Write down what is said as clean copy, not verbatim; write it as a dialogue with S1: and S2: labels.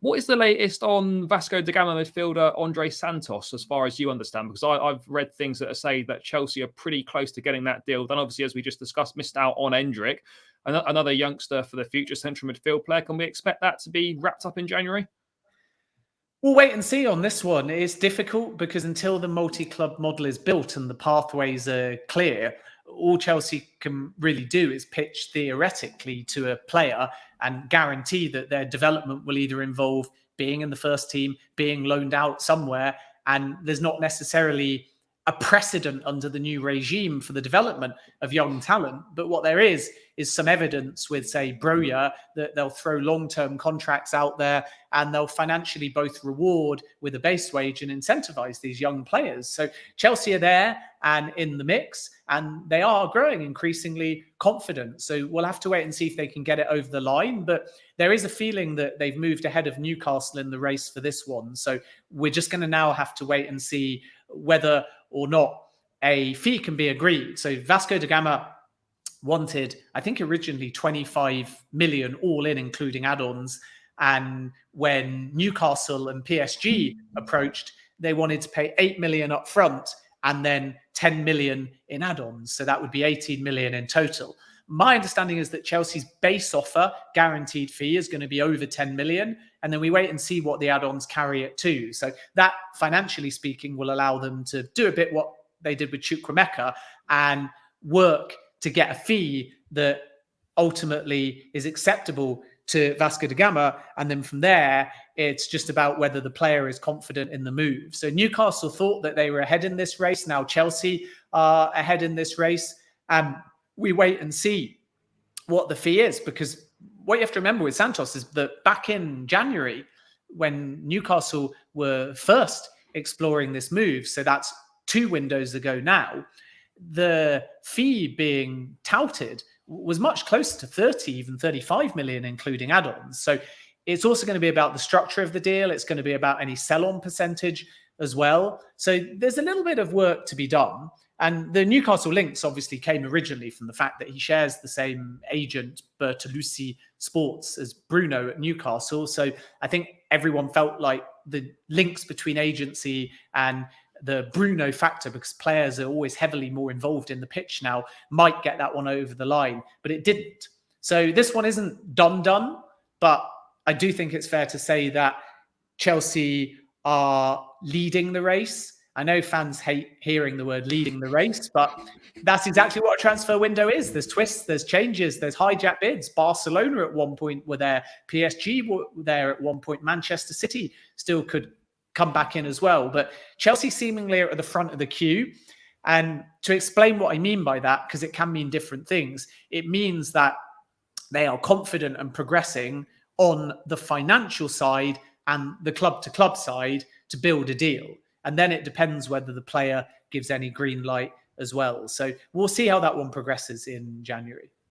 S1: What is the latest on Vasco da Gama midfielder Andrey Santos, as far as you understand? Because I've read things that say that Chelsea are pretty close to getting that deal done. Obviously, as we just discussed, missed out on Endrick, another youngster for the future central midfield player. Can we expect that to be wrapped up in January?
S2: We'll wait and see on this one. It's difficult because until the multi-club model is built and the pathways are clear, all Chelsea can really do is pitch theoretically to a player and guarantee that their development will either involve being in the first team, being loaned out somewhere, and there's not necessarily a precedent under the new regime for the development of young talent. But what there is some evidence with, say, Broja, that they'll throw long-term contracts out there and they'll financially both reward with a base wage and incentivize these young players. So Chelsea are there and in the mix, and they are growing increasingly confident. So we'll have to wait and see if they can get it over the line. But there is a feeling that they've moved ahead of Newcastle in the race for this one. So we're just going to now have to wait and see whether or not a fee can be agreed. So Vasco da Gama wanted, I think originally 25 million all in, including add-ons. And when Newcastle and PSG approached, they wanted to pay 8 million up front and then 10 million in add-ons. So that would be 18 million in total. My understanding is that Chelsea's base offer guaranteed fee is going to be over 10 million. And then we wait and see what the add-ons carry it to. So that, financially speaking, will allow them to do a bit what they did with Chukwuemeka and work to get a fee that ultimately is acceptable to Vasco da Gama. And then from there, it's just about whether the player is confident in the move. So Newcastle thought that they were ahead in this race. Now Chelsea are ahead in this race. We wait and see what the fee is, because what you have to remember with Santos is that back in January, when Newcastle were first exploring this move, so that's 2 windows ago now, the fee being touted was much closer to 30, even 35 million, including add-ons. So it's also going to be about the structure of the deal. It's going to be about any sell-on percentage as well. So there's a little bit of work to be done. And the Newcastle links obviously came originally from the fact that he shares the same agent, Bertolucci Sports, as Bruno at Newcastle. So I think everyone felt like the links between agency and the Bruno factor, because players are always heavily more involved in the pitch now, might get that one over the line, but it didn't. So this one isn't done, but I do think it's fair to say that Chelsea are leading the race. I know fans hate hearing the word leading the race, but that's exactly what a transfer window is. There's twists, there's changes, there's hijack bids. Barcelona at one point were there. PSG were there at one point. Manchester City still could come back in as well. But Chelsea seemingly are at the front of the queue. And to explain what I mean by that, because it can mean different things, it means that they are confident and progressing on the financial side and the club-to-club side to build a deal. And then it depends whether the player gives any green light as well. So we'll see how that one progresses in January.